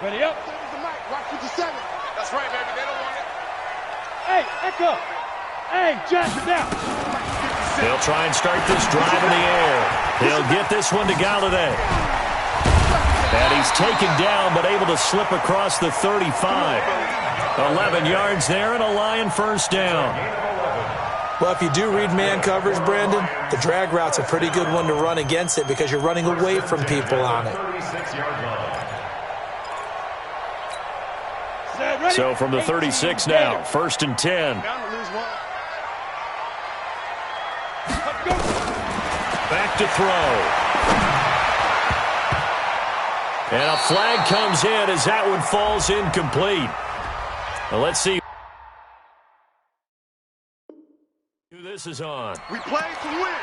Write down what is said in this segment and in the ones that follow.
Ready up. Watch what you said. That's right, baby. They don't want it. Hey, Echo. Hey, Jackson down. They'll try and start this drive in the air. He'll get this one to Galladay. And he's taken down, but able to slip across the 35. 11 yards there and a Lion first down. Well, if you do read man coverage, Brandon, the drag route's a pretty good one to run against it because you're running away from people on it. So from the 36 now, 1st and 10. Back to throw. And a flag comes in as that one falls incomplete. Well, let's see who this is on. We play to win.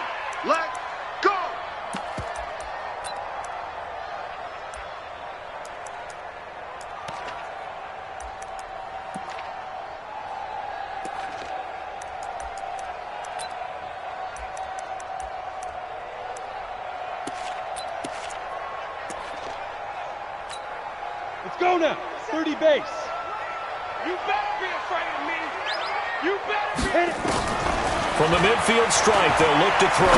Let's go. Let's go now. 30 base. You better be afraid of me. You better be. Hit it. From the midfield stripe, they'll look to throw.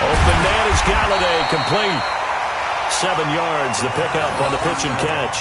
Open man is Galladay, complete. 7 yards, the pickup on the pitch and catch.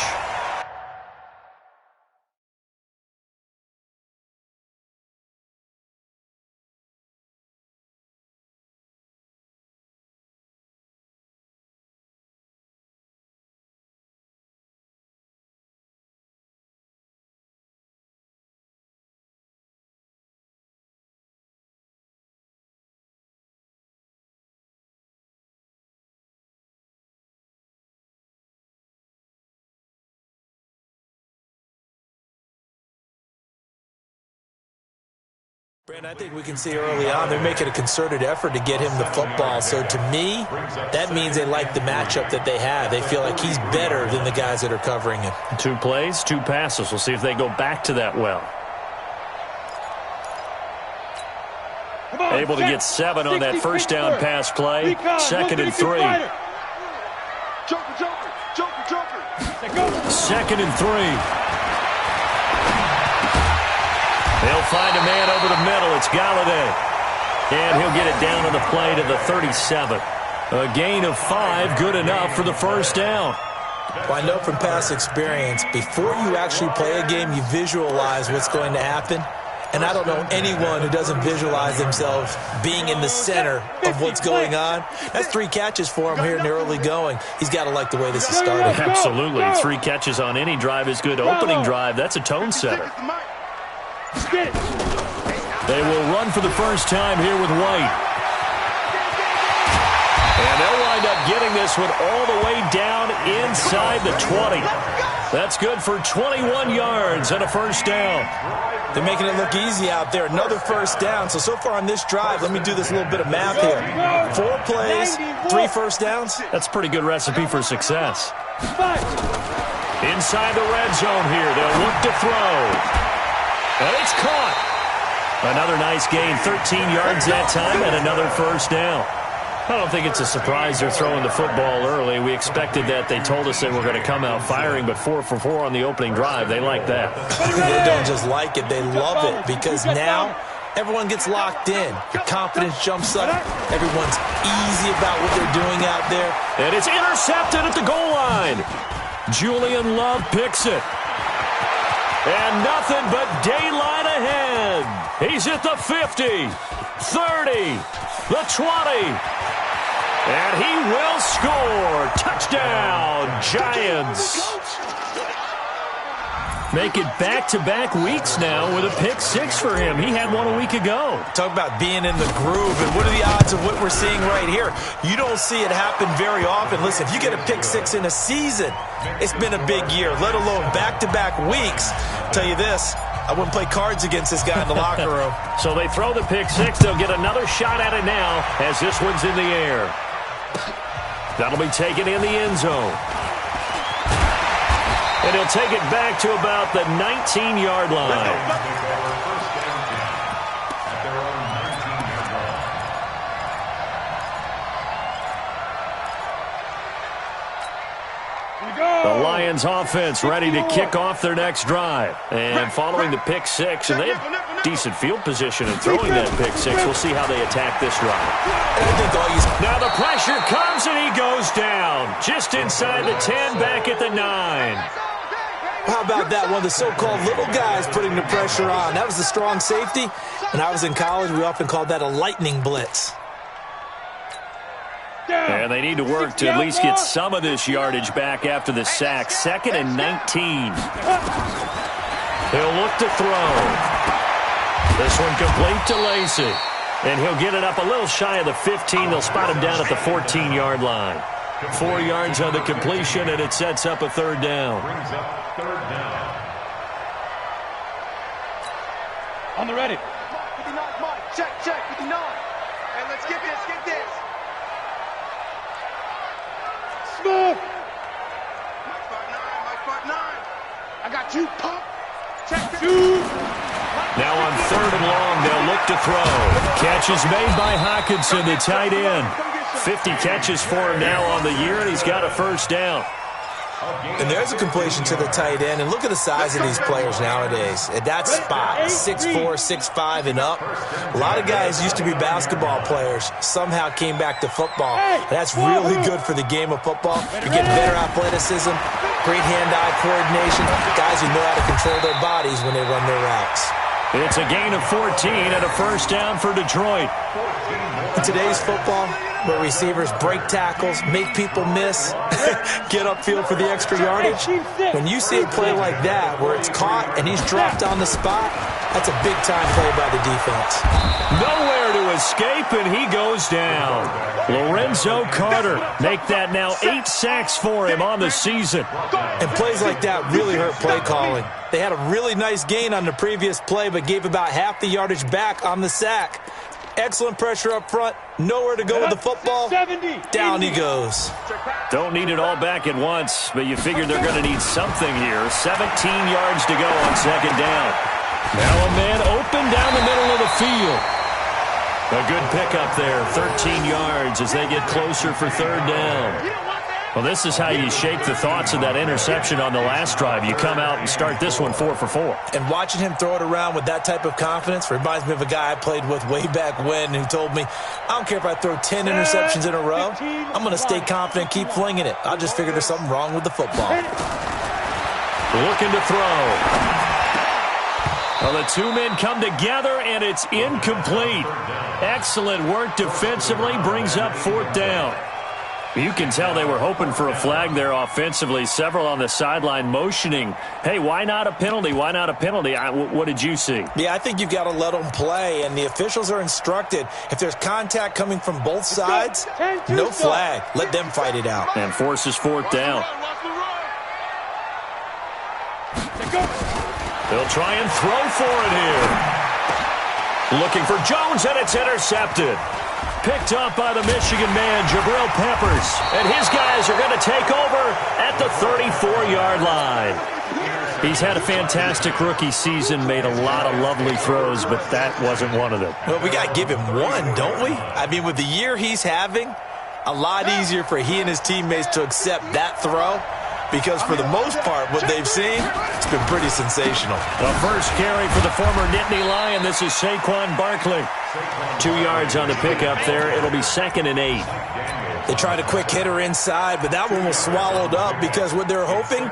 Brandon, I think we can see early on they're making a concerted effort to get him the football. So to me, that means they like the matchup that they have. They feel like he's better than the guys that are covering him. 2 plays, 2 passes. We'll see if they go back to that well. Able to get 7 on that first down pass play. 2nd and 3. Joker. 2nd and 3. They'll find a man over the middle. It's Galladay. And he'll get it down on the play to the 37. A gain of 5, good enough for the first down. Well, I know from past experience, before you actually play a game, you visualize what's going to happen. And I don't know anyone who doesn't visualize themselves being in the center of what's going on. That's 3 catches for him here in the early going. He's got to like the way this is starting. Absolutely. 3 catches on any drive is good. Opening drive, that's a tone setter. They will run for the first time here with White. And they'll wind up getting this one all the way down inside the 20. That's good for 21 yards and a first down. They're making it look easy out there. Another first down. So far on this drive, let me do this little bit of math here. 4 plays, 3 first downs. That's a pretty good recipe for success. Inside the red zone here, they'll look to throw. And it's caught. Another nice gain, 13 yards that time, and another first down. I don't think it's a surprise they're throwing the football early. We expected that. They told us they were going to come out firing, but 4 for 4 on the opening drive. They like that. They don't just like it, they love it, because now everyone gets locked in. Your confidence jumps up. Everyone's easy about what they're doing out there. And it's intercepted at the goal line. Julian Love picks it. And nothing but daylight ahead. He's at the 50, 30, the 20. And he will score. Touchdown, Giants. Make it back-to-back weeks now with a pick 6 for him. He had one a week ago. Talk about being in the groove, and what are the odds of what we're seeing right here? You don't see it happen very often. Listen, if you get a pick 6 in a season, it's been a big year, let alone back-to-back weeks. I'll tell you this, I wouldn't play cards against this guy in the locker room. So they throw the pick 6. They'll get another shot at it now as this one's in the air. That'll be taken in the end zone. And he'll take it back to about the 19-yard line. The Lions offense ready to kick off their next drive. And following the pick six, and they have decent field position in throwing that pick six. We'll see how they attack this drive. Now the pressure comes, and he goes down. Just inside the 10, back at the 9. How about that? One of the so-called little guys putting the pressure on. That was the strong safety. When I was in college, we often called that a lightning blitz. And they need to work to at least get some of this yardage back after the sack. 2nd and 19. He'll look to throw. This one complete to Lacy. And he'll get it up a little shy of the 15. They'll spot him down at the 14-yard line. 4 yards on the completion, and it sets up a 3rd down. On the ready. 59, Mike. Check, 59. And let's get this, Smooth. Mike 5'9". I got you, pump. Check, 2. Now on 3rd and long, they'll look to throw. Catch is made by Hockenson, the tight end. 50 catches for him now on the year, and he's got a 1st down. And there's a completion to the tight end. And look at the size of these players nowadays. At that spot, 6'4", 6'5", and up. A lot of guys used to be basketball players, somehow came back to football. That's really good for the game of football. You're getting better athleticism, great hand-eye coordination, guys who know how to control their bodies when they run their routes. It's a gain of 14 and a 1st down for Detroit. In today's football, where receivers break tackles, make people miss, get upfield for the extra yardage, when you see a play like that where it's caught and he's dropped on the spot, that's a big-time play by the defense. Nowhere to escape, and he goes down. Lorenzo Carter make that now 8 sacks for him on the season. And plays like that really hurt play calling. They had a really nice gain on the previous play, but gave about half the yardage back on the sack. Excellent pressure up front. Nowhere to go with the football. Down he goes. Don't need it all back at once, but you figure they're going to need something here. 17 yards to go on 2nd down. Now a man open down the middle of the field. A good pickup there, 13 yards as they get closer for 3rd down. Well, this is how you shake the thoughts of that interception on the last drive. You come out and start this one 4 for 4. And watching him throw it around with that type of confidence reminds me of a guy I played with way back when who told me, I don't care if I throw 10 interceptions in a row. I'm going to stay confident, keep flinging it. I just figured there's something wrong with the football. Looking to throw. Well, the 2 men come together, and it's incomplete. Excellent work defensively, brings up 4th down. You can tell they were hoping for a flag there offensively. Several on the sideline motioning, hey, why not a penalty? Why not a penalty? What did you see? Yeah, I think you've got to let them play, and the officials are instructed. If there's contact coming from both sides, no flag. Let them fight it out. And forces 4th down. They'll try and throw for it here. Looking for Jones, and it's intercepted. Picked up by the Michigan man, Jabril Peppers. And his guys are going to take over at the 34-yard line. He's had a fantastic rookie season, made a lot of lovely throws, but that wasn't one of them. Well, we got to give him one, don't we? I mean, with the year he's having, a lot easier for he and his teammates to accept that throw. Because for the most part, what they've seen, it's been pretty sensational. The first carry for the former Nittany Lion. This is Saquon Barkley. 2 yards on the pickup there. It'll be 2nd and 8. They tried a quick hitter inside, but that one was swallowed up because what they're hoping,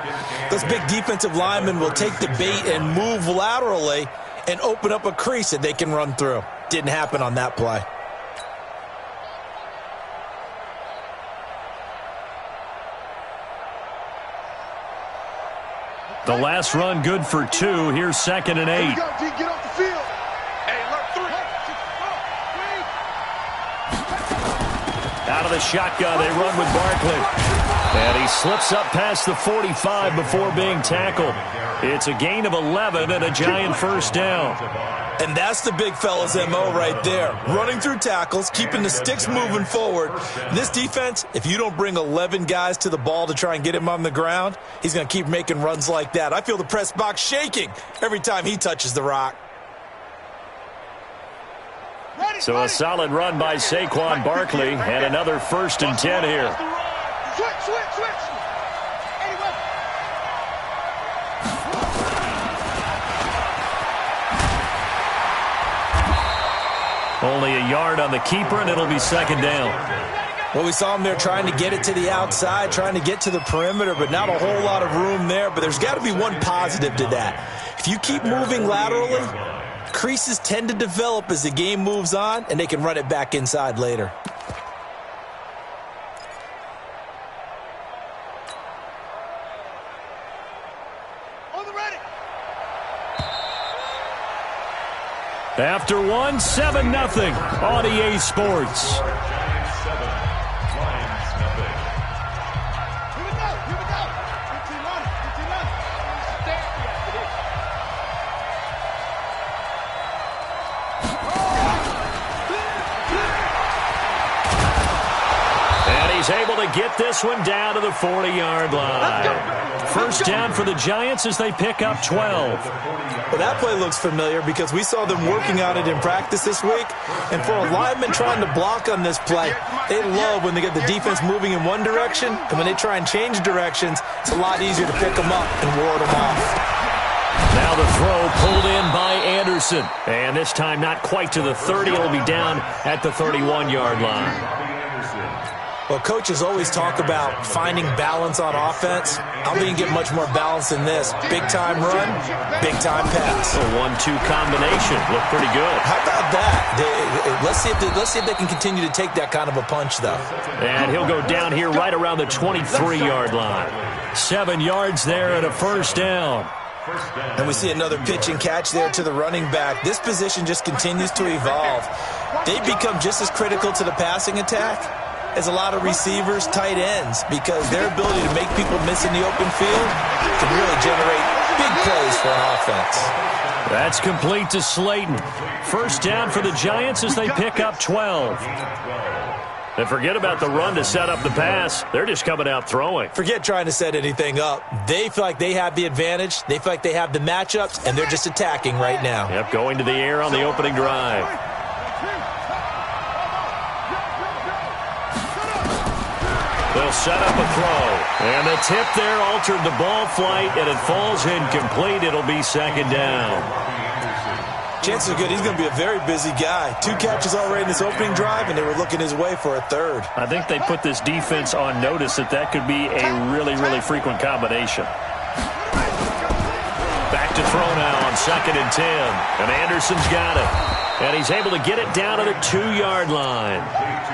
those big defensive linemen will take the bait and move laterally and open up a crease that they can run through. Didn't happen on that play. The last run good for 2. Here's 2nd and 8. Get off the field. Hey, left 3. Out of the shotgun, they run with Barkley. And he slips up past the 45 before being tackled. It's a gain of 11 and a giant 1st down. And that's the big fella's MO right there. Running through tackles, keeping the sticks moving forward. This defense, if you don't bring 11 guys to the ball to try and get him on the ground, he's going to keep making runs like that. I feel the press box shaking every time he touches the rock. So a solid run by Saquon Barkley and another 1st and 10 here. Switch. Only a yard on the keeper, and it'll be second down. Well, we saw him there trying to get it to the outside, trying to get to the perimeter, but not a whole lot of room there. But there's got to be one positive to that. If you keep moving laterally, creases tend to develop as the game moves on, and they can run it back inside later. On the ready. After one, 7-0 on EA Sports. Able to get this one down to the 40-yard line. First down for the Giants as they pick up 12. Well, that play looks familiar because we saw them working on it in practice this week. And for a lineman trying to block on this play, they love when they get the defense moving in one direction. And when they try and change directions, it's a lot easier to pick them up and ward them off. Now the throw pulled in by Anderson. And this time not quite to the 30. It'll be down at the 31-yard line. Well, coaches always talk about finding balance on offense. I don't think you get much more balance than this. Big-time run, big-time pass. A 1-2 combination. Look pretty good. How about that? Let's see if they can continue to take that kind of a punch, though. And he'll go down here right around the 23-yard line. 7 yards there and a first down. And we see another pitch and catch there to the running back. This position just continues to evolve. They become just as critical to the passing attack as a lot of receivers, tight ends, because their ability to make people miss in the open field can really generate big plays for an offense. That's complete to Slayton. First down for the Giants as they pick up 12. And forget about the run to set up the pass. They're just coming out throwing. Forget trying to set anything up. They feel like they have the advantage. They feel like they have the matchups, and they're just attacking right now. Yep, going to the air on the opening drive. They'll set up a throw. And the tip there altered the ball flight, and it falls incomplete. It'll be second down. Chances are good he's going to be a very busy guy. 2 catches already in this opening drive, and they were looking his way for a third. I think they put this defense on notice that could be a really, really frequent combination. Back to throw now on 2nd and 10. And Anderson's got it. And he's able to get it down to the 2-yard line.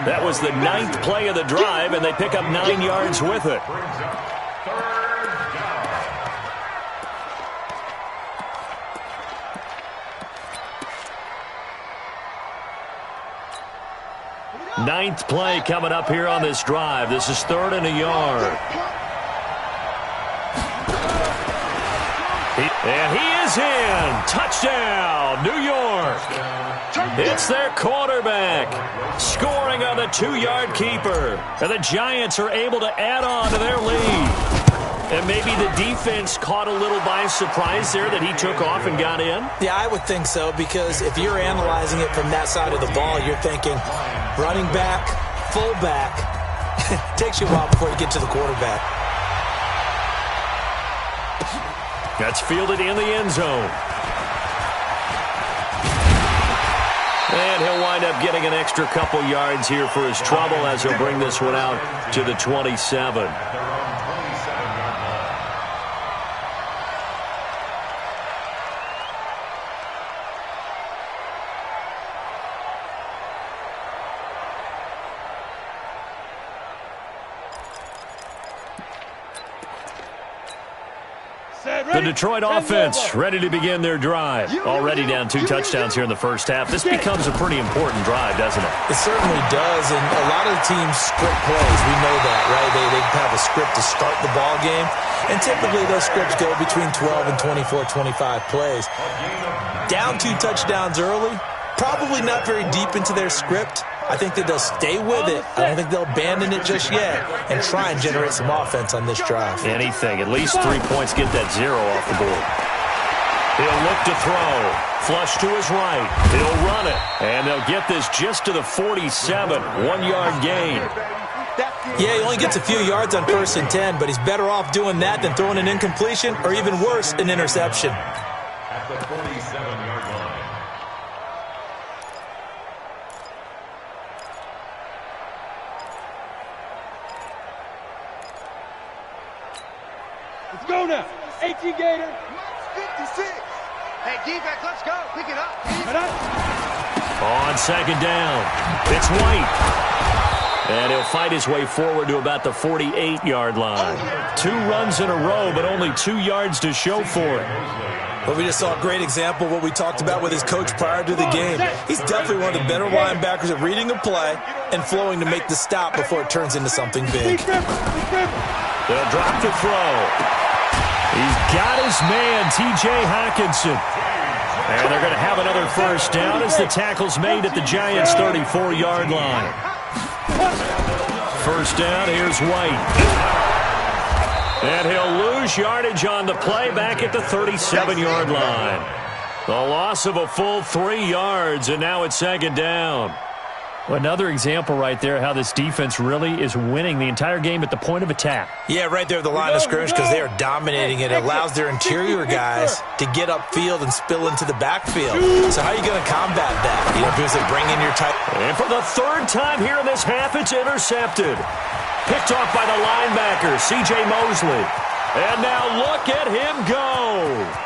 That was the 9th play of the drive, and they pick up 9 yards with it. Ninth play coming up here on this drive. This is 3rd and a yard. And he is in. Touchdown, New York. It's their quarterback scoring on the 2-yard keeper. And the Giants are able to add on to their lead. And maybe the defense caught a little by surprise there that he took off and got in? Yeah, I would think so, because if you're analyzing it from that side of the ball, you're thinking running back, fullback. Takes you a while before you get to the quarterback. That's fielded in the end zone. And he'll wind up getting an extra couple yards here for his trouble as he'll bring this one out to the 27. The Detroit offense ready to begin their drive. Already down 2 touchdowns here in the first half. This becomes a pretty important drive, doesn't it? It certainly does, and a lot of the teams script plays. We know that, right? They have a script to start the ball game, and typically those scripts go between 12 and 24, 25 plays. Down 2 touchdowns early, probably not very deep into their script. I think that they'll stay with it. I don't think they'll abandon it just yet and try and generate some offense on this drive. Anything. At least 3 points. Get that 0 off the board. He'll look to throw. Flush to his right. He'll run it. And they'll get this just to the 47. 1-yard gain. Yeah, he only gets a few yards on 1st and 10, but he's better off doing that than throwing an incompletion or even worse, an interception. At the 47-yard line. 18 Gator. 56. Hey, defense, let's go. Pick it up. On second down, it's White. And he'll fight his way forward to about the 48-yard line. 2 runs in a row, but only 2 yards to show for it. Well, we just saw a great example of what we talked about with his coach prior to the game. He's definitely one of the better linebackers at reading a play and flowing to make the stop before it turns into something big. They'll drop the throw. He's got his man, T.J. Hawkinson. And they're going to have another first down as the tackle's made at the Giants' 34-yard line. First down, here's White. And he'll lose yardage on the play back at the 37-yard line. The loss of a full 3 yards, and now it's second down. Another example right there how this defense really is winning the entire game at the point of attack. Yeah, right there at the line of scrimmage because they are dominating it. It allows their interior guys to get upfield and spill into the backfield. So how are you going to combat that? You know, because they bring in your tight... And for the 3rd time here in this half, it's intercepted. Picked off by the linebacker, C.J. Mosley. And now look at him go.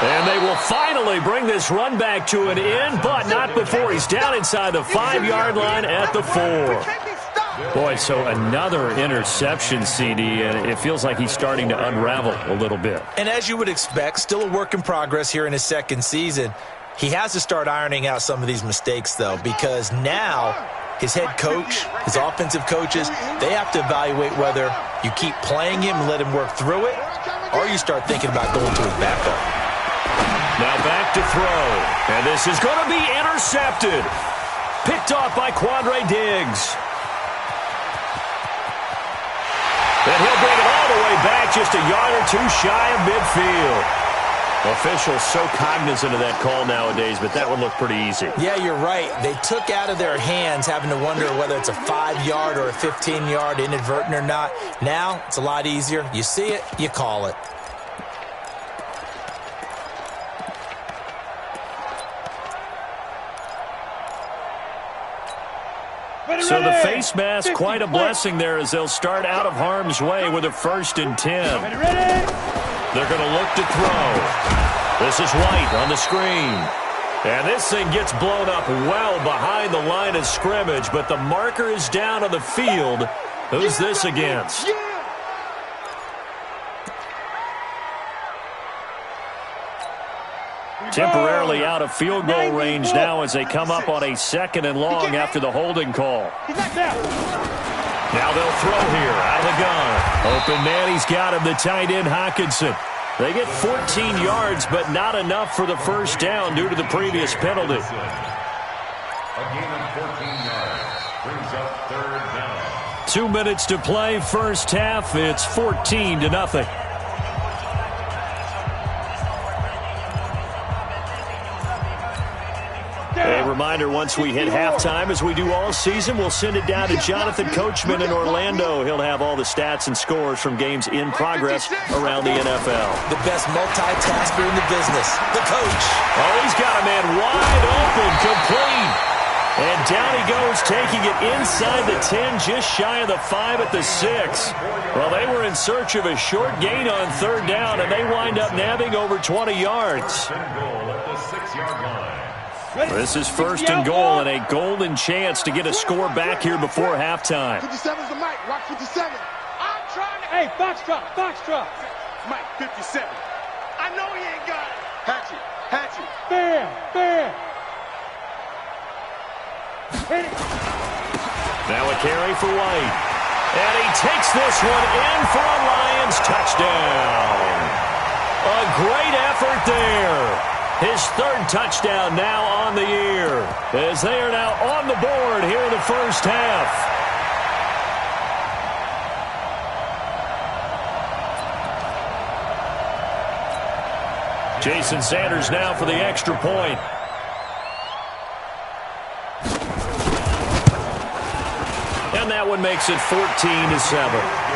And they will finally bring this run back to an end, but not before he's down inside the 5-yard line at the 4. Boy, so another interception, CD, and it feels like he's starting to unravel a little bit. And as you would expect, still a work in progress here in his 2nd season. He has to start ironing out some of these mistakes, though, because now his head coach, his offensive coaches, they have to evaluate whether you keep playing him and let him work through it, or you start thinking about going to his backup. Now back to throw, and this is going to be intercepted. Picked off by Quandre Diggs. And he'll bring it all the way back just a yard or 2 shy of midfield. Officials so cognizant of that call nowadays, but that would look pretty easy. Yeah, you're right. They took out of their hands having to wonder whether it's a 5-yard or a 15-yard inadvertent or not. Now it's a lot easier. You see it, you call it. So the face mask, quite a blessing there as they'll start out of harm's way with a 1st and 10. They're going to look to throw. This is White on the screen. And this thing gets blown up well behind the line of scrimmage, but the marker is down on the field. Who's this against? Temporarily out of field goal range now as they come up on a 2nd and long after the holding call. Now they'll throw here out of the gun. Open man, he's got him, the tight end Hawkinson. They get 14 yards, but not enough for the first down due to the previous penalty. A gain of 14 yards brings up 3rd down. 2 minutes to play, first half. It's 14-0. A reminder, once we hit halftime, as we do all season, we'll send it down to Jonathan Coachman in Orlando. He'll have all the stats and scores from games in progress around the NFL. The best multitasker in the business, the coach. Oh, he's got a man wide open, complete. And down he goes, taking it inside the 10, just shy of the 5 at the 6. Well, they were in search of a short gain on 3rd down, and they wind up nabbing over 20 yards. This is 1st and goal and a golden chance to get a score back here before halftime. 57's the mic. Watch 57. I'm trying to... Hey, Foxtrot. Mike, 57. I know he ain't got it. Hatchet. Fair. Hit it. Now a carry for White. And he takes this one in for a Lions touchdown. A great effort there. His 3rd touchdown now on the year, as they are now on the board here in the first half. Jason Sanders now for the extra point. And that one makes it 14-7.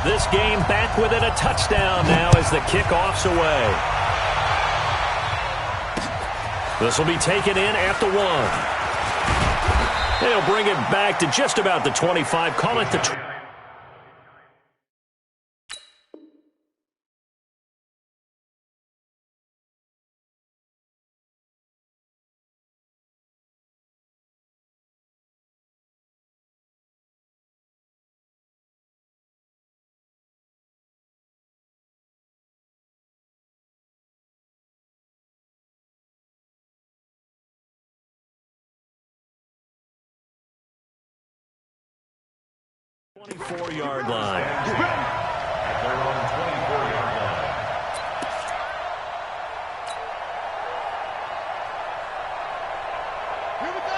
This game back within a touchdown now as the kickoff's away. This will be taken in at the 1. They'll bring it back to just about the 25. Call it the 24-yard line. At their own 24-yard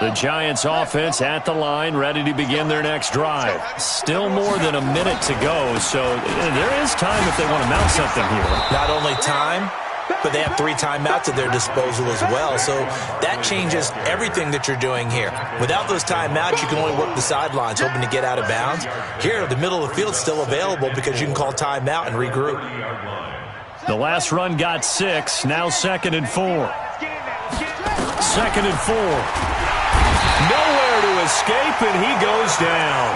line. The Giants offense at the line, ready to begin their next drive. Still more than a minute to go, so there is time if they want to mount something here. Not only time, but they have 3 timeouts at their disposal as well. So that changes everything that you're doing here. Without those timeouts, you can only work the sidelines, hoping to get out of bounds. Here, the middle of the field is still available because you can call timeout and regroup. The last run got 6. Now 2nd and 4. 2nd and 4. Nowhere to escape, and he goes down.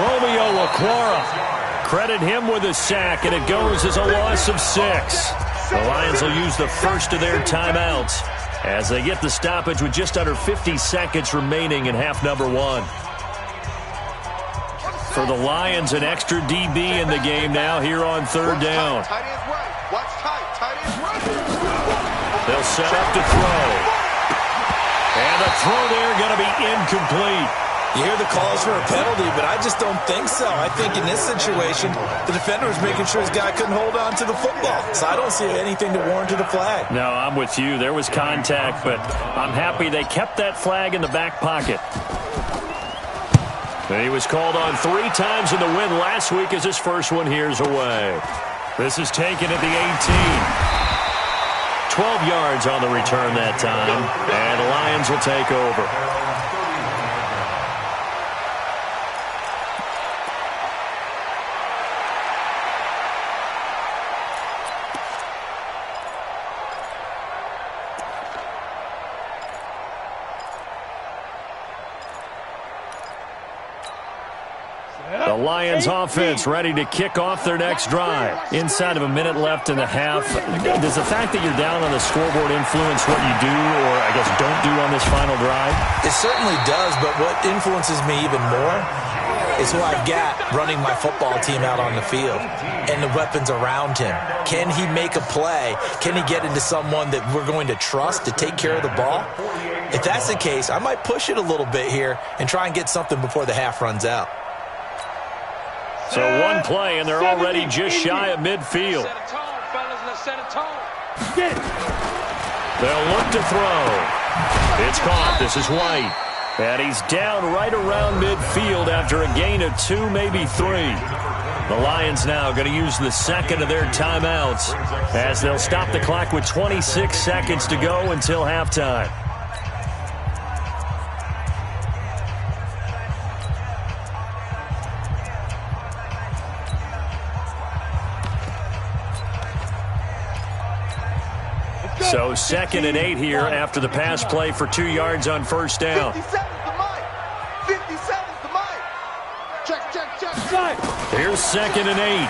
Romeo Okwara. Credit him with a sack, and it goes as a loss of 6. The Lions will use the first of their timeouts as they get the stoppage with just under 50 seconds remaining in half number 1. For the Lions, an extra DB in the game now here on 3rd down. They'll set up to throw. And the throw there going to be incomplete. You hear the calls for a penalty, but I just don't think so. I think in this situation, the defender was making sure his guy couldn't hold on to the football. So I don't see anything to warrant a flag. No, I'm with you. There was contact, but I'm happy they kept that flag in the back pocket. He was called on 3 times in the win last week as his first one here's away. This is taken at the 18. 12 yards on the return that time, and the Lions will take over. The Lions offense ready to kick off their next drive. Inside of a minute left in the half, does the fact that you're down on the scoreboard influence what you do or, I guess, don't do on this final drive? It certainly does, but what influences me even more is who I've got running my football team out on the field and the weapons around him. Can he make a play? Can he get into someone that we're going to trust to take care of the ball? If that's the case, I might push it a little bit here and try and get something before the half runs out. So one play, and they're already just shy of midfield. Set a tone, fellas. Let's set a tone. They'll look to throw. It's caught. This is White. And he's down right around midfield after a gain of 2, maybe 3. The Lions now going to use the second of their timeouts as they'll stop the clock with 26 seconds to go until halftime. So 2nd and 8 here after the pass play for 2 yards on first down. 57's the mic. 57's the mic. Check. Here's 2nd and 8.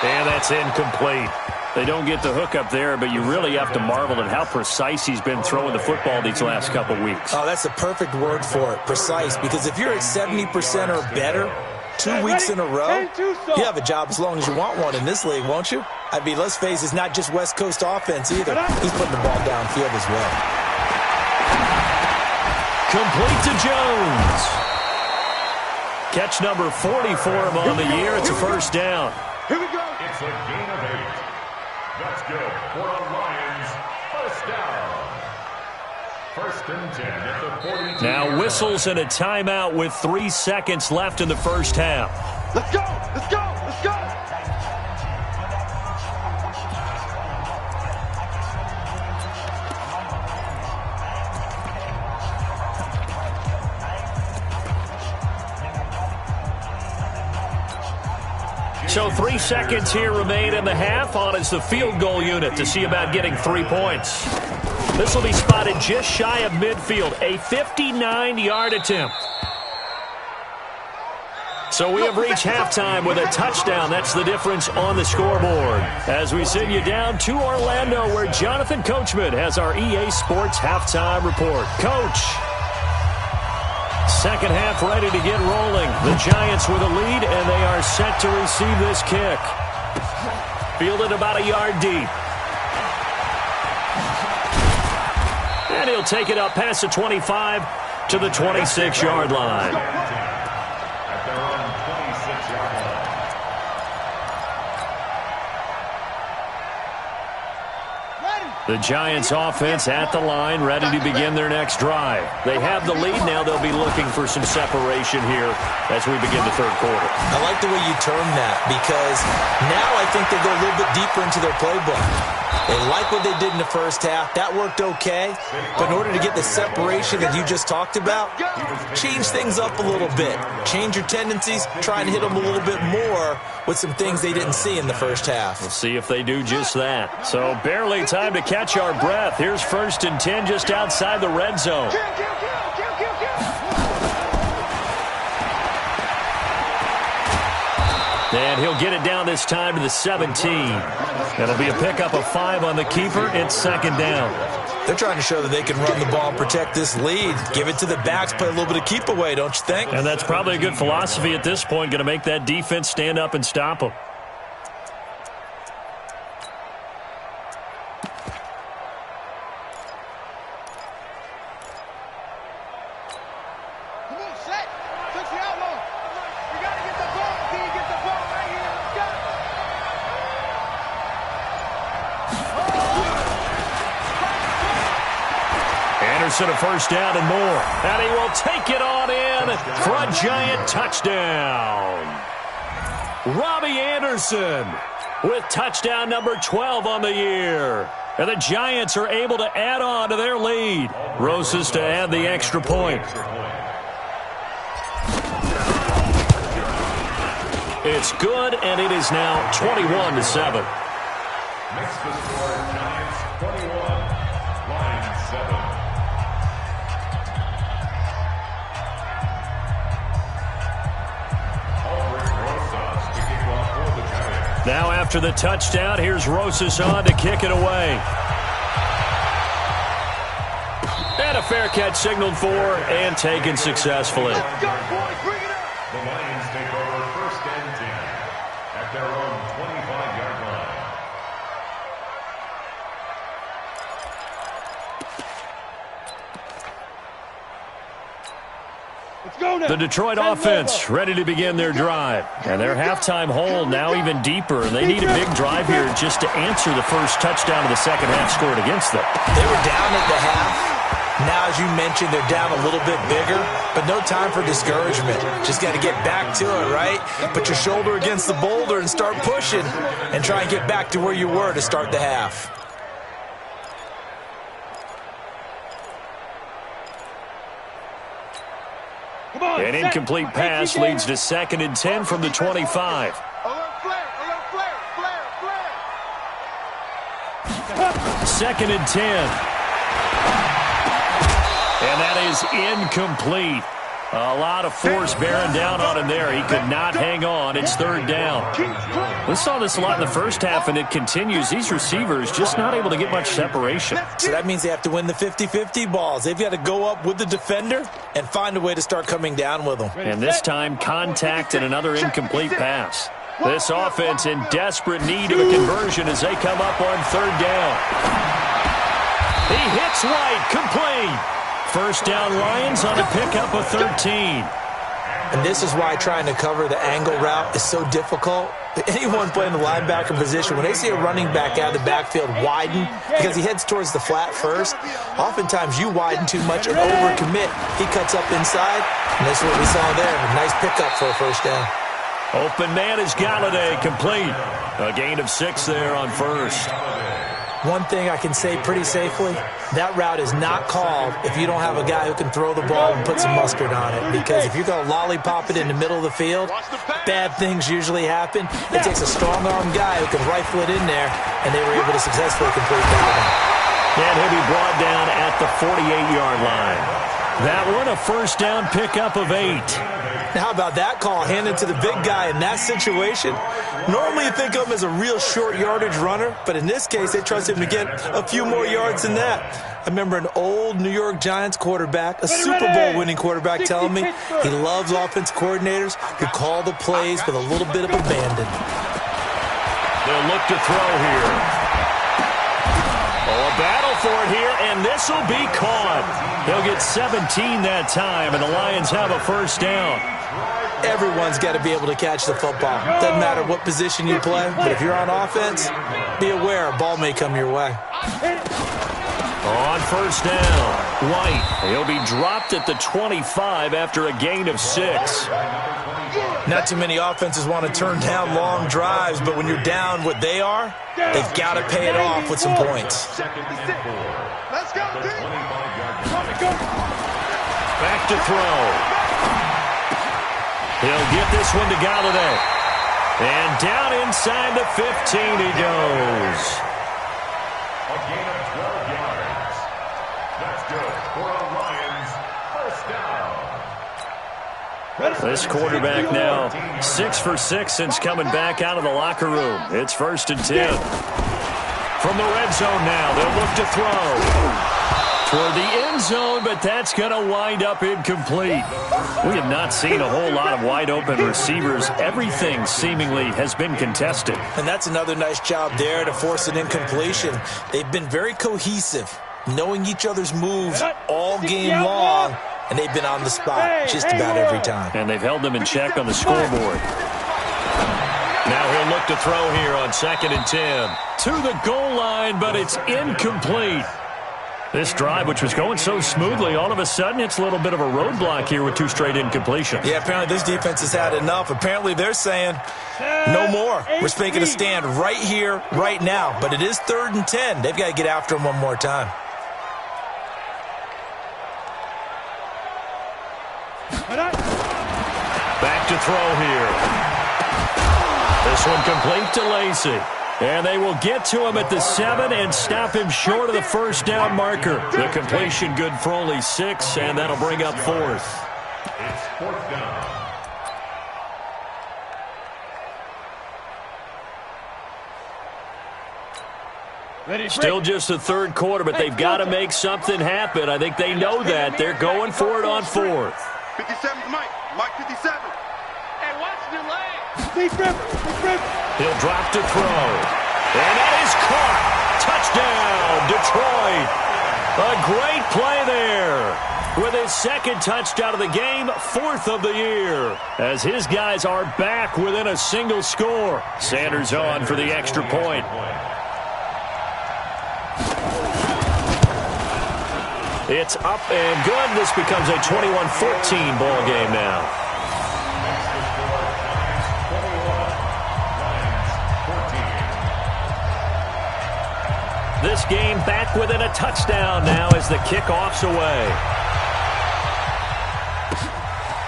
And that's incomplete. They don't get the hook up there, but you really have to marvel at how precise he's been throwing the football these last couple weeks. Oh, that's the perfect word for it, precise, because if you're at 70% or better 2 weeks in a row, you have a job as long as you want one in this league, won't you? I mean, let's face it, it's not just West Coast offense either. He's putting the ball downfield as well. Complete to Jones. Catch number 40 for him on the year. It's a first down. Here we go. It's a gain of 8. That's good for a Lions first down. 1st and 10 at the 42. Now whistles and a timeout with 3 seconds left in the first half. Let's go. Let's go. Let's go. So 3 seconds here remain in the half. On is the field goal unit to see about getting 3 points. This will be spotted just shy of midfield. A 59-yard attempt. So we have reached halftime with a touchdown. That's the difference on the scoreboard. As we send you down to Orlando, where Jonathan Coachman has our EA Sports halftime report. Coach. Second half ready to get rolling. The Giants with a lead, and they are set to receive this kick. Fielded about a yard deep. And he'll take it up past the 25 to the 26-yard line. At their own 26-yard line. The Giants offense at the line, ready to begin their next drive. They have the lead. Now they'll be looking for some separation here as we begin the third quarter. I like the way you term that, because now I think they go a little bit deeper into their playbook. They like what they did in the first half. That worked okay. But in order to get the separation that you just talked about, change things up a little bit. Change your tendencies. Try and hit them a little bit more with some things they didn't see in the first half. We'll see if they do just that. So barely time to catch our breath. Here's 1st and 10 just outside the red zone. And he'll get it down this time to the 17. That'll be a pickup of 5 on the keeper. It's 2nd down. They're trying to show that they can run the ball and protect this lead. Give it to the backs, play a little bit of keep away, don't you think? And that's probably a good philosophy at this point. Going to make that defense stand up and stop them. A 1st down and more. And he will take it on in for a Giant touchdown. Robbie Anderson with touchdown number 12 on the year. And the Giants are able to add on to their lead. Rosas to add the extra point. It's good, and it is now 21-7. Makes the score Giants 21, Lions 7. Now after the touchdown, here's Rosas on to kick it away. And a fair catch signaled for and taken successfully. The Lions take over 1st and 10 at their own 25-yard line. The Detroit offense ready to begin their drive. And their halftime hole now even deeper. And they need a big drive here just to answer the first touchdown of the second half scored against them. They were down at the half. Now, as you mentioned, they're down a little bit bigger, but no time for discouragement. Just got to get back to it, right? Put your shoulder against the boulder and start pushing and try and get back to where you were to start the half. An incomplete pass leads to 2nd and 10 from the 25. 2nd and 10. And that is incomplete. A lot of force bearing down on him there. He could not hang on. It's 3rd down. We saw this a lot in the first half, and it continues. These receivers just not able to get much separation. So that means they have to win the 50-50 balls. They've got to go up with the defender and find a way to start coming down with them. And this time, contact and another incomplete pass. This offense in desperate need of a conversion as they come up on 3rd down. He hits White, complete. 1st down Lions on a pickup of 13. And this is why trying to cover the angle route is so difficult. Anyone playing the linebacker position, when they see a running back out of the backfield widen because he heads towards the flat first, oftentimes you widen too much and overcommit. He cuts up inside, and that's what we saw there. A nice pickup for a 1st down. Open man is Galladay, complete. A gain of 6 there on 1st. One thing I can say pretty safely, that route is not called if you don't have a guy who can throw the ball and put some mustard on it. Because if you're going to lollipop it in the middle of the field, bad things usually happen. It takes a strong-arm guy who can rifle it in there, and they were able to successfully complete that one. And he'll be brought down at the 48-yard line. That one, a first down pickup of 8. Now, how about that call handed to the big guy in that situation? Normally you think of him as a real short yardage runner, but in this case they trust him to get a few more yards than that. I remember an old New York Giants quarterback, a Super Bowl winning quarterback, telling me he loves offense coordinators who call the plays with a little bit of abandon. They'll look to throw here. Oh, a battle for it here, and this will be caught. They'll get 17 that time, and the Lions have a first down. Everyone's got to be able to catch the football. Doesn't matter what position you play, but if you're on offense, be aware a ball may come your way. On first down, White. He'll be dropped at the 25 after a gain of 6. Not too many offenses want to turn down long drives, but when you're down what they are, they've got to pay it off with some points. Let's go, Back to throw. He'll get this one to Galladay. And down inside the 15 he goes. A gain of 12 yards. That's good for a Lions first down. This quarterback now 6 for 6 since coming back out of the locker room. It's 1st and 10. From the red zone now, they'll look to throw. Toward the end zone, but that's going to wind up incomplete. We have not seen a whole lot of wide-open receivers. Everything seemingly has been contested. And that's another nice job there to force an incompletion. They've been very cohesive, knowing each other's moves all game long, and they've been on the spot just about every time. And they've held them in check on the scoreboard. Now he'll look to throw here on 2nd and 10. To the goal line, but it's incomplete. This drive, which was going so smoothly, all of a sudden it's a little bit of a roadblock here with 2 straight incompletions. Yeah, apparently this defense has had enough. Apparently they're saying, no more. We're making a stand right here, right now. But it is 3rd and 10. They've got to get after him one more time. Back to throw here. This one complete to Lacy. And they will get to him at the 7 and stop him short of the first down marker. The completion good for only 6, and that'll bring up 4th. It's 4th down. Still just the 3rd quarter, but they've got to make something happen. I think they know that. They're going for it on 4th. 57's Mike. Mike 57. Hey, watch the leg. He'll drop to throw. And that is caught. Touchdown, Detroit. A great play there. With his 2nd touchdown of the game, 4th of the year. As his guys are back within a single score. Sanders on for the extra point. It's up and good. This becomes a 21-14 ball game now. This game back within a touchdown now as the kickoff's away.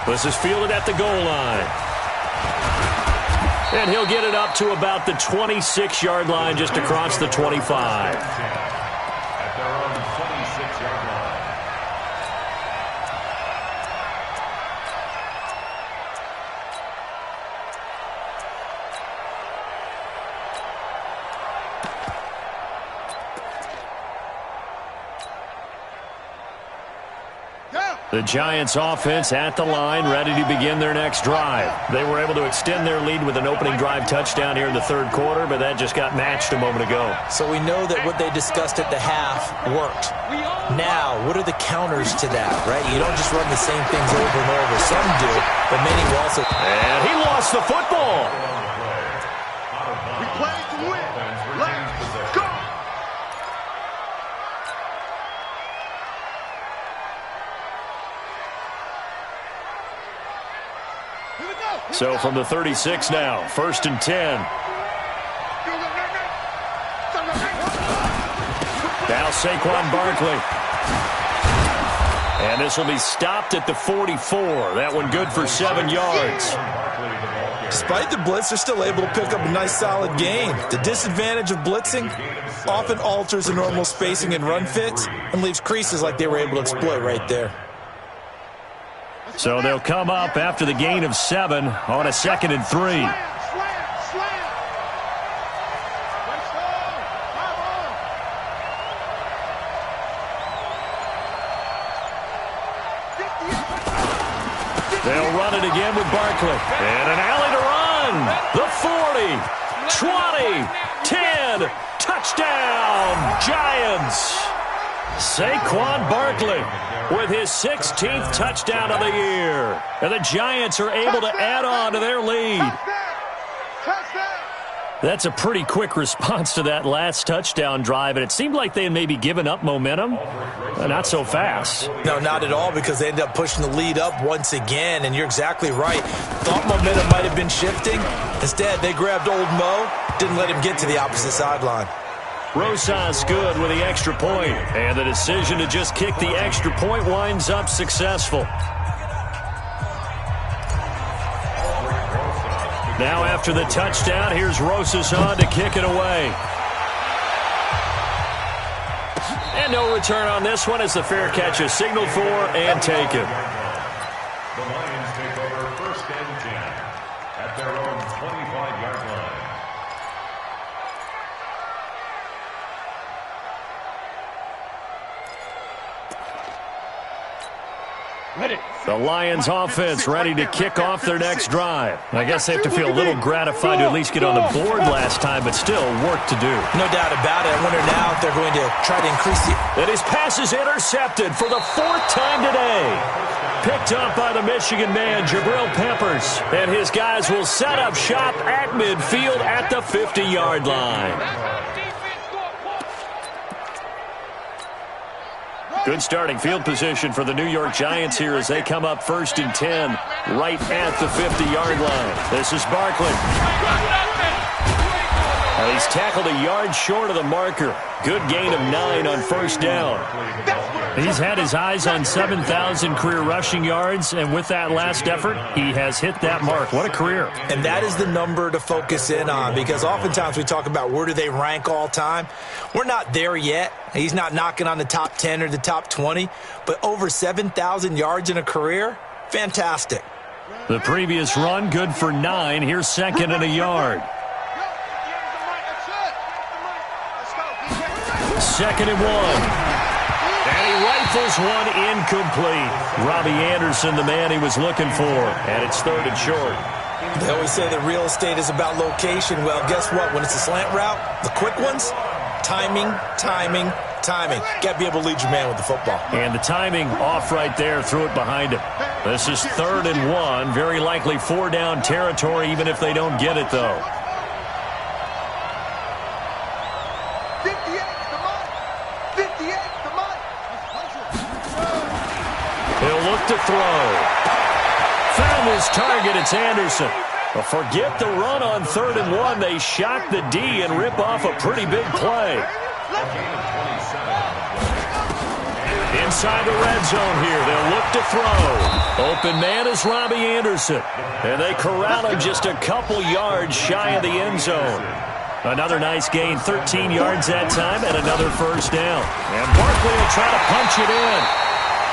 This is fielded at the goal line. And he'll get it up to about the 26-yard line, just across the 25. At their own 26-yard line. The Giants offense at the line, ready to begin their next drive. They were able to extend their lead with an opening drive touchdown here in the 3rd quarter, but that just got matched a moment ago. So we know that what they discussed at the half worked. Now, what are the counters to that, right? You don't just run the same things over and over. Some do, but many will also. And he lost the football. We play to win. Let's go. So from the 36 now, 1st and 10. Saquon Barkley. And this will be stopped at the 44. That one good for 7 yards. Despite the blitz, they're still able to pick up a nice solid gain. The disadvantage of blitzing often alters the normal spacing and run fits and leaves creases like they were able to exploit right there. So they'll come up after the gain of 7 on a 2nd and 3. They'll run it again with Barkley. And an alley to run. The 40, 20, 10. Touchdown, Giants. Saquon Barkley with his 16th touchdown of the year. And the Giants are able to add on to their lead. That's a pretty quick response to that last touchdown drive, and it seemed like they had maybe given up momentum. Not so fast. No, not at all, because they ended up pushing the lead up once again, and you're exactly right. Thought momentum might have been shifting. Instead, they grabbed old Mo, didn't let him get to the opposite sideline. Rosas good with the extra point, and the decision to just kick the extra point winds up successful. Now after the touchdown, here's Rosas on to kick it away. And no return on this one as the fair catch is signaled for and taken. The Lions take over 1st and 10 at their own 25-yard line. The Lions offense ready to kick off their next drive. I guess they have to feel a little gratified to at least get on the board last time, but still work to do. No doubt about it. I wonder now if they're going to try to increase the... And his pass is intercepted for the 4th time today. Picked up by the Michigan man, Jabril Peppers. And his guys will set up shop at midfield at the 50-yard line. Good starting field position for the New York Giants here as they come up 1st and 10 right at the 50-yard line. This is Barkley. He's tackled a yard short of the marker. Good gain of 9 on 1st down. He's had his eyes on 7,000 career rushing yards, and with that last effort, he has hit that mark. What a career. And that is the number to focus in on, because oftentimes we talk about where do they rank all time. We're not there yet. He's not knocking on the top 10 or the top 20, but over 7,000 yards in a career, fantastic. The previous run, good for 9. Here's 2nd and a yard. 2nd and 1. And he rifles one incomplete. Robbie Anderson, the man he was looking for. And it's 3rd and short. They always say that real estate is about location. Well, guess what? When it's a slant route, the quick ones, timing, timing, timing. Got to be able to lead your man with the football. And the timing off right there, threw it behind him. This is 3rd and 1. Very likely 4-down territory, even if they don't get it, though. He'll look to throw. Found his target. It's Anderson. But forget the run on 3rd and 1. They shock the D and rip off a pretty big play. Inside the red zone here. They'll look to throw. Open man is Robbie Anderson. And they corral him just a couple yards shy of the end zone. Another nice gain, 13 yards that time, and another 1st down. And Barkley will try to punch it in.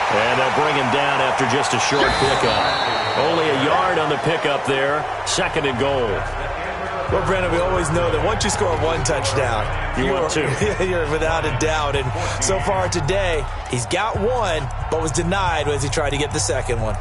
And they'll bring him down after just a short pickup. Only a yard on the pickup there. 2nd and goal. Well, Brandon, we always know that once you score 1 touchdown, you're without a doubt. And so far today, he's got 1, but was denied as he tried to get the 2nd one.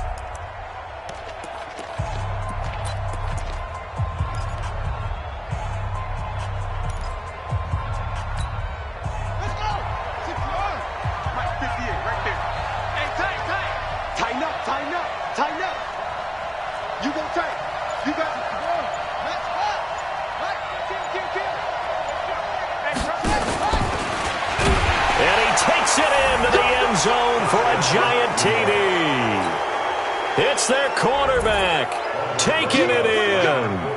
Zone for a giant TD. It's their quarterback taking it in.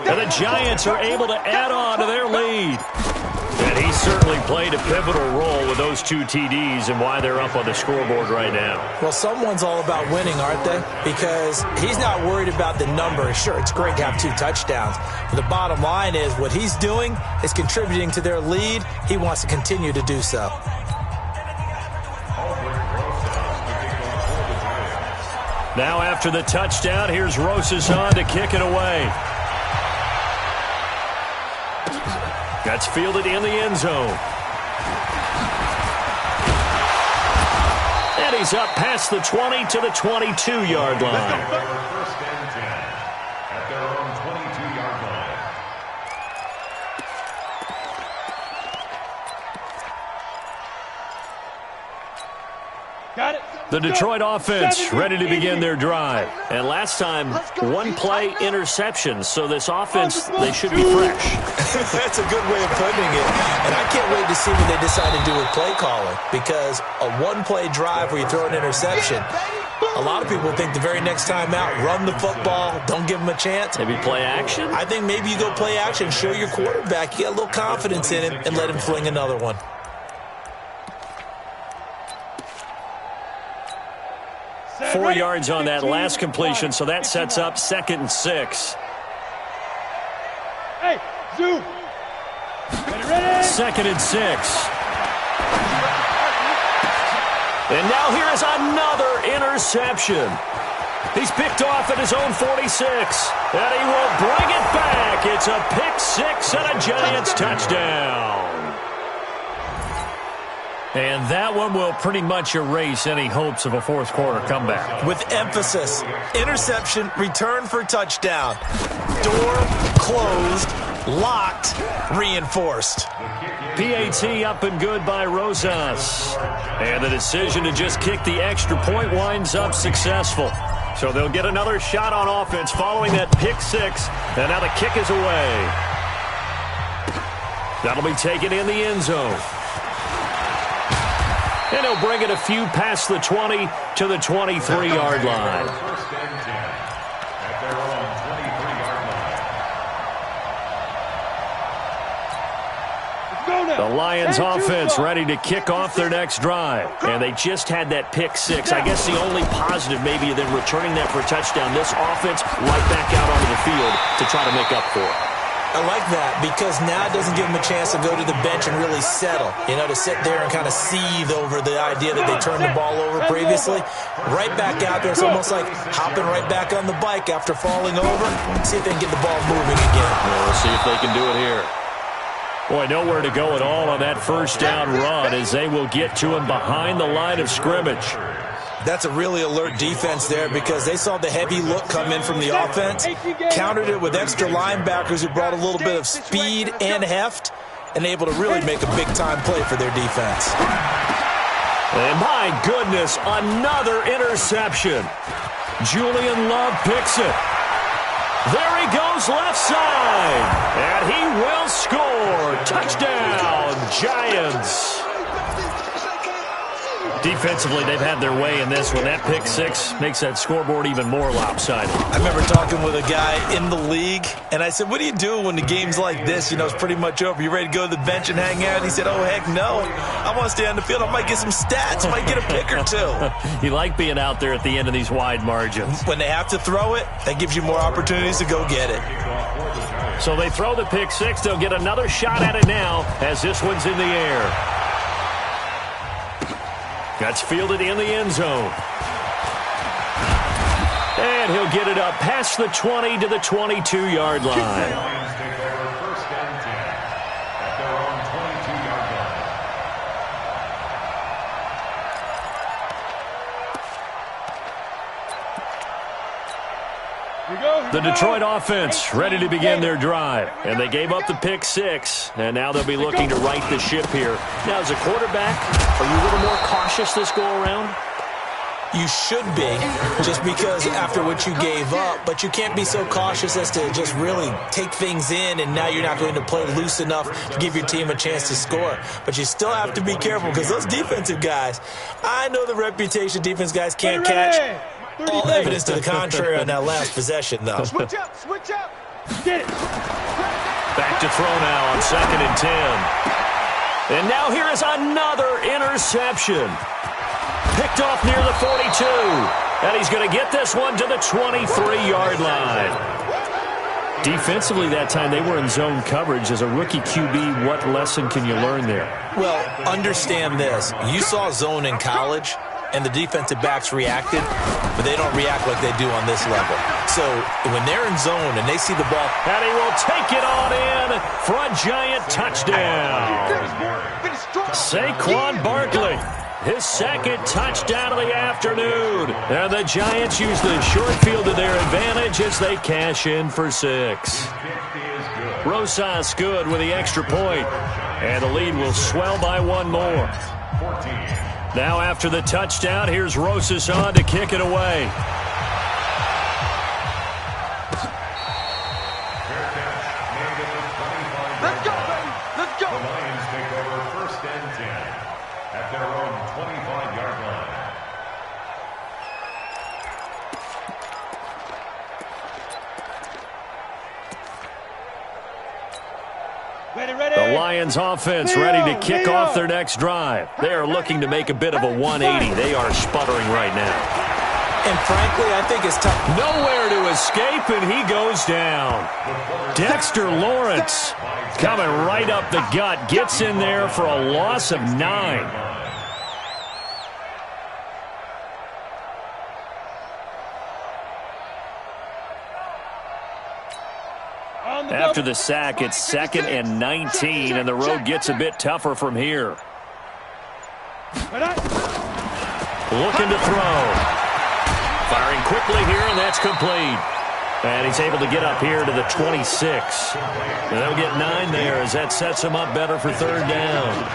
And the Giants are able to add on to their lead. And He certainly played a pivotal role with those 2 TDs and why they're up on the scoreboard right now. Well, someone's all about winning, aren't they? Because he's not worried about the number. Sure, it's great to have 2 touchdowns. But the bottom line is what he's doing is contributing to their lead. He wants to continue to do so. Now after the touchdown, here's Rosas on to kick it away. That's fielded in the end zone. And he's up past the 20 to the 22-yard line. First and 10 at their own 22-yard line. Got it. The Detroit offense ready to begin their drive. And last time, 1 play interception. So this offense, they should be fresh. That's a good way of putting it. And I can't wait to see what they decide to do with play calling. Because a 1-play drive where you throw an interception, a lot of people think the very next time out, run the football, don't give them a chance. Maybe play action? I think maybe you go play action, show your quarterback you got a little confidence in him, and let him fling another one. Four yards on that last completion, so that sets up 2nd and 6. Hey, zoom. Ready. 2nd and 6. And now here is another interception. He's picked off at his own 46. And he will bring it back. It's a pick 6 and a Giants touchdown. And that one will pretty much erase any hopes of a 4th quarter comeback. With emphasis, interception, return for touchdown. Door closed, locked, reinforced. PAT up and good by Rosas. And the decision to just kick the extra point winds up successful. So they'll get another shot on offense following that pick 6. And now the kick is away. That'll be taken in the end zone. And he'll bring it a few past the 20 to the 23-yard line. First and 10 at their own 23-yard line. The Lions offense ready to kick off their next drive. And they just had that pick 6. I guess the only positive maybe of them returning that for a touchdown. This offense right back out onto the field to try to make up for it. I like that because now it doesn't give them a chance to go to the bench and really settle. You know, to sit there and kind of seethe over the idea that they turned the ball over previously. Right back out there. It's almost like hopping right back on the bike after falling over. See if they can get the ball moving again. We'll see if they can do it here. Boy, nowhere to go at all on that first down run as they will get to him behind the line of scrimmage. That's a really alert defense there because they saw the heavy look come in from the offense, countered it with extra linebackers who brought a little bit of speed and heft, and able to really make a big-time play for their defense. And my goodness, another interception. Julian Love picks it. There he goes left side, and he will score. Touchdown, Giants. Defensively, they've had their way in this one. That pick 6 makes that scoreboard even more lopsided. I remember talking with a guy in the league, and I said, what do you do when the game's like this? You know, it's pretty much over. You ready to go to the bench and hang out? He said, oh, heck no. I want to stay on the field. I might get some stats. I might get a pick or 2. You like being out there at the end of these wide margins. When they have to throw it, that gives you more opportunities to go get it. So they throw the pick 6. They'll get another shot at it now as this one's in the air. That's fielded in the end zone. And he'll get it up past the 20 to the 22-yard line. Lions take over first and 10 at their own 22-yard line. The Detroit offense ready to begin their drive. And they gave up the pick 6. And now they'll be looking to right the ship here. Now, as a quarterback, are you a little more cautious this go-around? You should be, just because after what you gave up, but you can't be so cautious as to just really take things in, and now you're not going to play loose enough to give your team a chance to score. But you still have to be careful because those defensive guys, I know the reputation defense guys can't catch. All evidence to the contrary on that last possession, though. Switch up, switch up. Get it. Back to throw now on 2nd and 10. And now here is another interception. Picked off near the 42. And he's going to get this one to the 23-yard line. Defensively that time, they were in zone coverage. As a rookie QB, what lesson can you learn there? Well, understand this. You saw zone in college, and the defensive backs reacted, but they don't react like they do on this level. So when they're in zone and they see the ball, and he will take it on in for a giant touchdown. Saquon Barkley, his second touchdown of the afternoon. And the Giants use the short field to their advantage as they cash in for 6. Rosas good with the extra point. And the lead will swell by one more. Now after the touchdown, here's Rosas on to kick it away. Let's go, baby. Let's go. The Lions take over 1st and 10 at their own 25-yard line. Ready. The Lions offense ready to kick off their next drive. They are looking to make a bit of a 180. They are sputtering right now. and frankly, I think it's tough. Nowhere to escape, and he goes down. Dexter Lawrence coming right up the gut, gets in there for a loss of 9. After the sack, it's 2nd and 19, and the road gets a bit tougher from here. Looking to throw. Firing quickly here, and that's complete. And he's able to get up here to the 26. And they'll get 9 there as that sets him up better for 3rd down.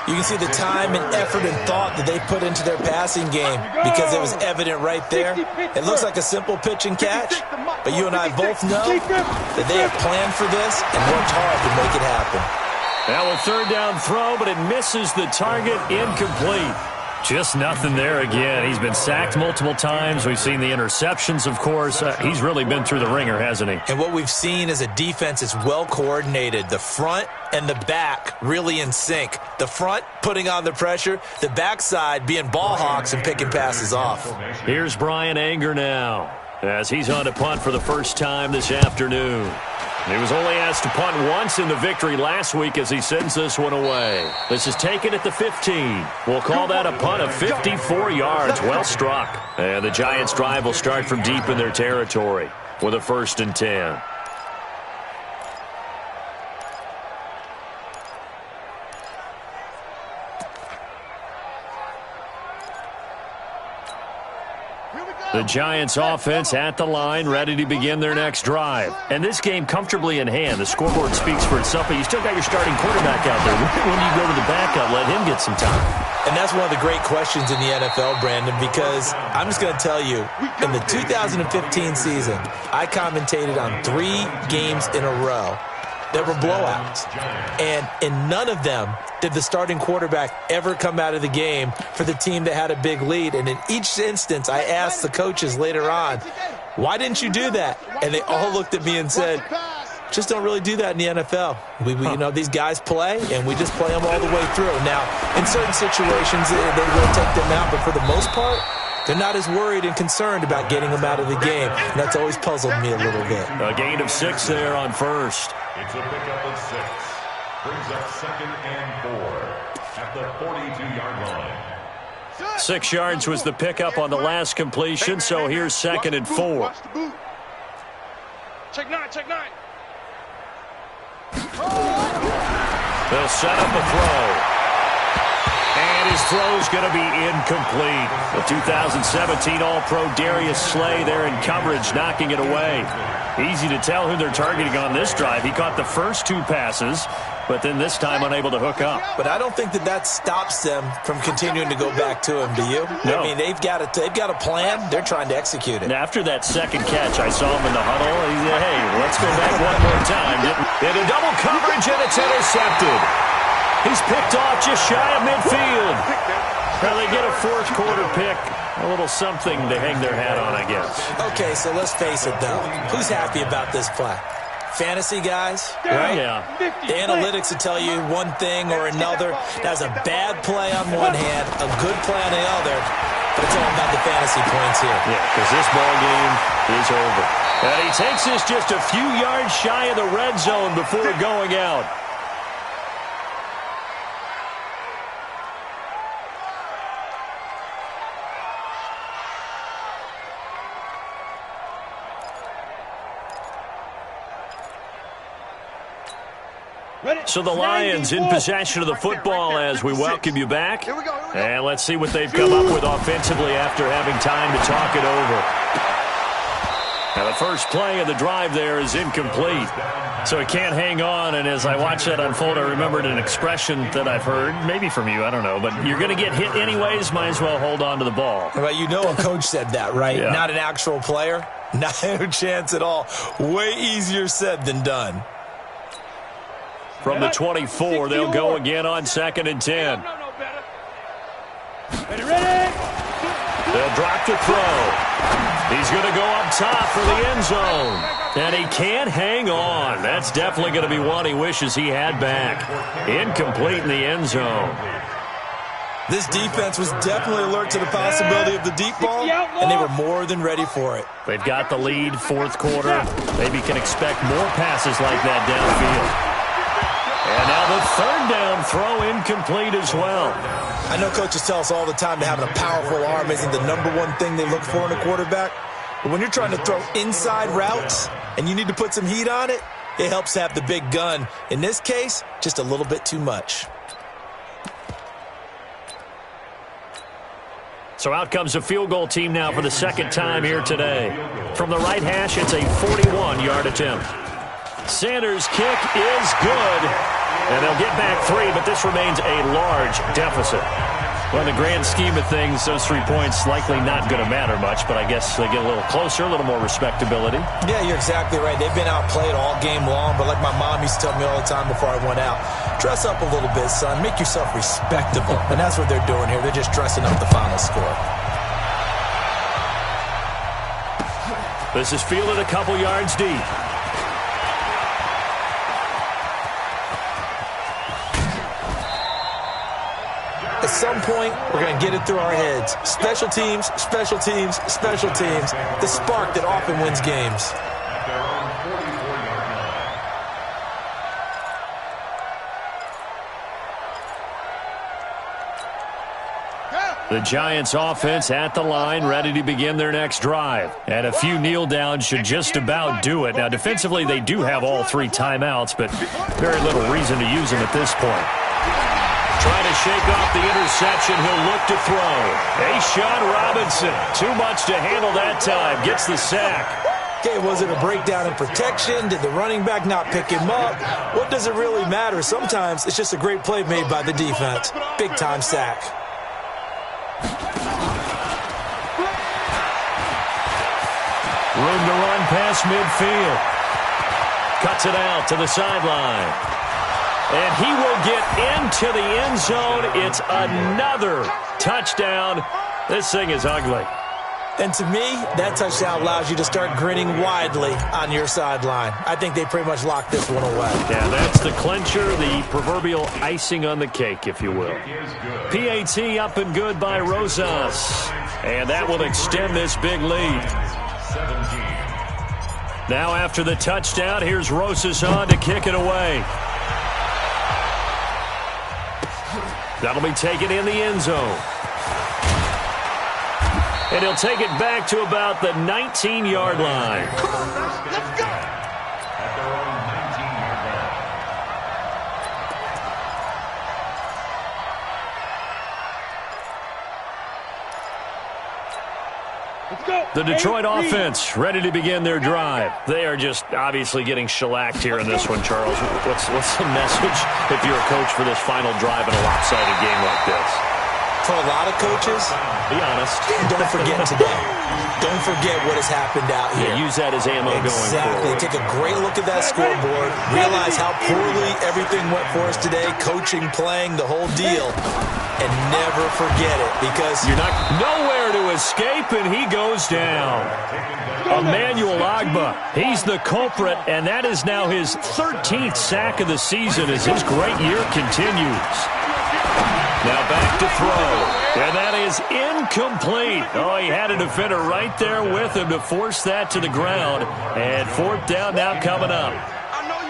You can see the time and effort and thought that they put into their passing game because it was evident right there. It looks like a simple pitch and catch, but you and I both know that they have planned for this and worked hard to make it happen. That will 3rd down throw, but it misses the target, incomplete. Just nothing there again. He's been sacked multiple times. We've seen the interceptions, of course. He's really been through the ringer, hasn't he? And what we've seen is a defense that's well coordinated. The front and the back really in sync. The front putting on the pressure. The backside being ball hawks and picking passes off. Here's Brian Anger now as he's on to punt for the first time this afternoon. He was only asked to punt once in the victory last week as he sends this one away. This is taken at the 15. We'll call that a punt of 54 yards. Well struck. And the Giants' drive will start from deep in their territory with a 1st and 10. The Giants offense at the line, ready to begin their next drive. And this game comfortably in hand. The scoreboard speaks for itself, but you still got your starting quarterback out there. When do you go to the backup, let him get some time? And that's one of the great questions in the NFL, Brandon, because I'm just going to tell you, in the 2015 season, I commentated on 3 games in a row that were blowouts. And in none of them did the starting quarterback ever come out of the game for the team that had a big lead. And in each instance, I asked the coaches later on, why didn't you do that? And they all looked at me and said, just don't really do that in the NFL. We you know, these guys play, and we just play them all the way through. Now, in certain situations, they will take them out, but for the most part, they're not as worried and concerned about getting them out of the game. And that's always puzzled me a little bit. A gain of 6 there on 1st. It's a pickup of 6. Brings up 2nd and 4 at the 42-yard line. 6 yards was the pickup on the last completion, so here's 2nd and 4. Check 9, check 9. They'll set up a throw. And his throw's going to be incomplete. The 2017 All-Pro Darius Slay there in coverage, knocking it away. Easy to tell who they're targeting on this drive. He caught the first 2 passes, but then this time unable to hook up. But I don't think that stops them from continuing to go back to him, do you? No. I mean, they've got a plan. They're trying to execute it. And after that second catch, I saw him in the huddle. He said, hey, let's go back one more time. Into double coverage, and it's intercepted. He's picked off just shy of midfield. Well, they get a 4th quarter pick. A little something to hang their hat on, I guess. Okay, so let's face it, though. Who's happy about this play? fantasy guys, right? Yeah. The analytics will tell you one thing or another. That's a bad play on one hand, a good play on the other, but it's all about the fantasy points here. Yeah, because this ball game is over. And he takes this just a few yards shy of the red zone before going out. So the Lions in possession of the football as we welcome you back. And let's see what they've come up with offensively after having time to talk it over. Now the first play of the drive there is incomplete. So he can't hang on, and as I watch that unfold, I remembered an expression that I've heard, maybe from you, I don't know, but you're going to get hit anyways, might as well hold on to the ball. Well, you know a coach said that, right? Yeah. Not an actual player. Not a chance at all. Way easier said than done. From the 24, they'll go again on 2nd and 10. Ready? They'll drop the throw. He's going to go up top for the end zone. And he can't hang on. That's definitely going to be one he wishes he had back. Incomplete in the end zone. This defense was definitely alert to the possibility of the deep ball, and they were more than ready for it. They've got the lead, fourth quarter. Maybe can expect more passes like that downfield. And now the third down throw incomplete as well. I know coaches tell us all the time that having a powerful arm isn't the #1 thing they look for in a quarterback. But when you're trying to throw inside routes and you need to put some heat on it, it helps have the big gun. In this case, just a little bit too much. So out comes a field goal team now for the second time here today. From the right hash, it's a 41-yard attempt. Sanders' kick is good. And they'll get back 3, but this remains a large deficit. Well, in the grand scheme of things, those 3 points likely not going to matter much, but I guess they get a little closer, a little more respectability. Yeah, you're exactly right. They've been outplayed all game long, but like my mom used to tell me all the time before I went out, dress up a little bit, son. Make yourself respectable. And that's what they're doing here. They're just dressing up the final score. This is fielded a couple yards deep. At some point, we're going to get it through our heads. Special teams, special teams, special teams. The spark that often wins games. The Giants offense at the line, ready to begin their next drive. And a few kneel downs should just about do it. Now, defensively, they do have all 3 timeouts, but very little reason to use them at this point. Trying to shake off the interception. He'll look to throw. A'Shawn Robinson. Too much to handle that time. Gets the sack. Okay, was it a breakdown in protection? Did the running back not pick him up? What does it really matter? Sometimes it's just a great play made by the defense. Big-time sack. Room to run past midfield. Cuts it out to the sideline. And he will get into the end zone. It's another touchdown. This thing is ugly. And to me, that touchdown allows you to start grinning widely on your sideline. I think they pretty much locked this one away. Yeah, that's the clincher, the proverbial icing on the cake, if you will. PAT up and good by Rosas. And that will extend this big lead. Now after the touchdown, here's Rosas on to kick it away. That'll be taken in the end zone. And he'll take it back to about the 19-yard line. Let's go! At their own 19-yard line. Let's go. The Detroit offense ready to begin their drive. They are just obviously getting shellacked here in this one, Charles. What's the message if you're a coach for this final drive in a lopsided game like this? For a lot of coaches, be honest. Don't forget today. Don't forget what has happened out here. Yeah, use that as ammo going forward. Take a great look at that scoreboard. Realize how poorly everything went for us today. Coaching, playing, the whole deal. and never forget it because you're not nowhere to escape, and he goes down. Emmanuel Ogbah, he's the culprit, and that is now his 13th sack of the season as his great year continues. Now back to throw, and that is incomplete. Oh, he had a defender right there with him to force that to the ground, and fourth down now coming up.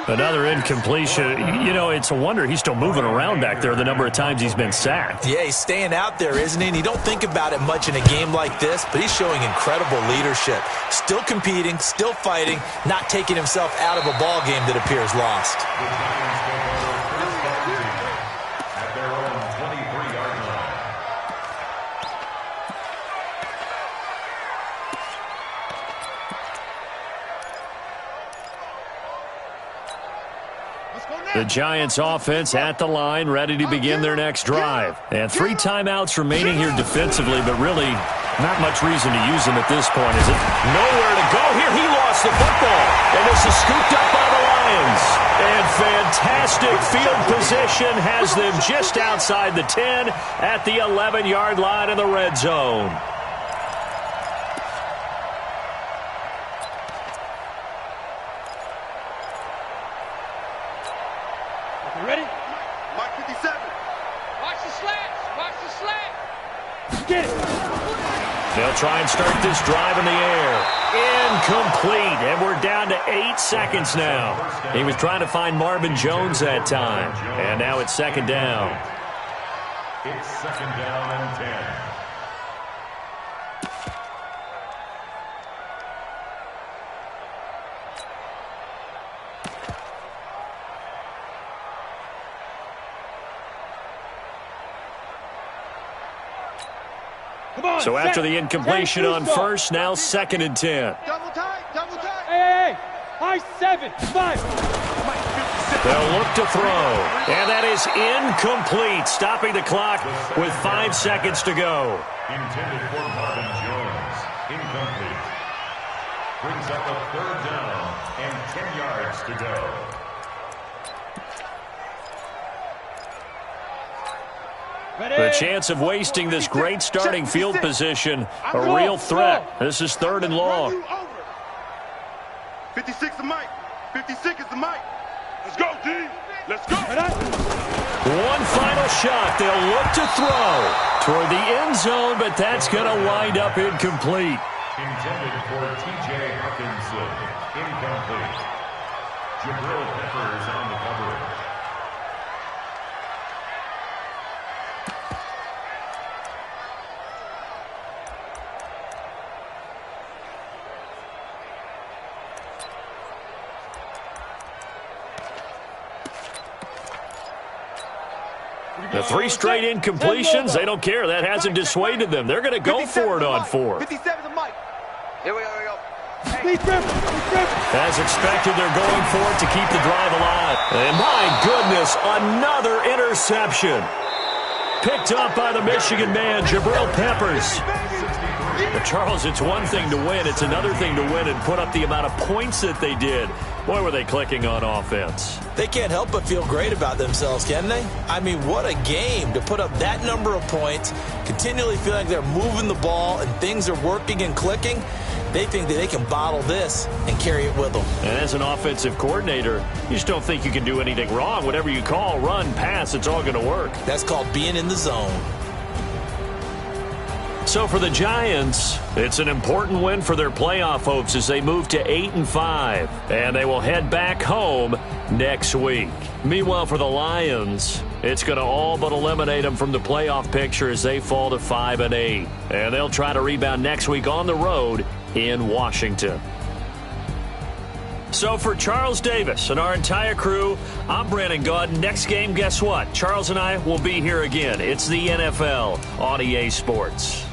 Another incompletion. You know, it's a wonder he's still moving around back there the number of times he's been sacked. Yeah, he's staying out there, isn't he? And you don't think about it much in a game like this, but he's showing incredible leadership. Still competing, still fighting, not taking himself out of a ball game that appears lost. At their own 23-yard line. The Giants offense at the line, ready to begin their next drive. And 3 timeouts remaining here defensively, but really not much reason to use them at this point, is it? Nowhere to go here. He lost the football. And this is scooped up by the Lions. And fantastic field position has them just outside the 10 at the 11-yard line in the red zone. Ready? Mike 57. Watch the slants. Watch the slant. Get it. They'll try and start this drive in the air. Incomplete. And we're down to 8 seconds now. He was trying to find Marvin Jones that time. And now it's second down. It's second down and 10. So after the incompletion on first, now second and 10. Double tight, double tight. Hey, high 7, 5. They'll look to throw. And that is incomplete, stopping the clock with 5 seconds to go. Intended for Marvin Jones. Incomplete. Brings up a third down and 10 yards to go. The chance of wasting this great starting field position, a real threat. This is third and long. 56 is Mike. 56 is the Mike. Let's go, D. Let's go. One final shot. They'll look to throw toward the end zone, but that's going to wind up incomplete. Intended for T.J. Hawkinson. Incomplete. Jabril Peppers on the coverage. The 3 straight incompletions, they don't care. That hasn't dissuaded them. They're going to go for it on 4. 57 is Mike. Here we go, As expected, they're going for it to keep the drive alive. And my goodness, another interception. Picked up by the Michigan man, Jabril Peppers. But Charles, it's one thing to win. It's another thing to win and put up the amount of points that they did. Boy, were they clicking on offense. They can't help but feel great about themselves, can they? I mean, what a game to put up that number of points, continually feel like they're moving the ball and things are working and clicking. They think that they can bottle this and carry it with them. And as an offensive coordinator, you just don't think you can do anything wrong. Whatever you call, run, pass, it's all going to work. That's called being in the zone. So for the Giants, it's an important win for their playoff hopes as they move to 8-5, and they will head back home next week. Meanwhile, for the Lions, it's going to all but eliminate them from the playoff picture as they fall to 5-8, and they'll try to rebound next week on the road in Washington. So for Charles Davis and our entire crew, I'm Brandon Gaudin. Next game, guess what? Charles and I will be here again. It's the NFL on EA Sports.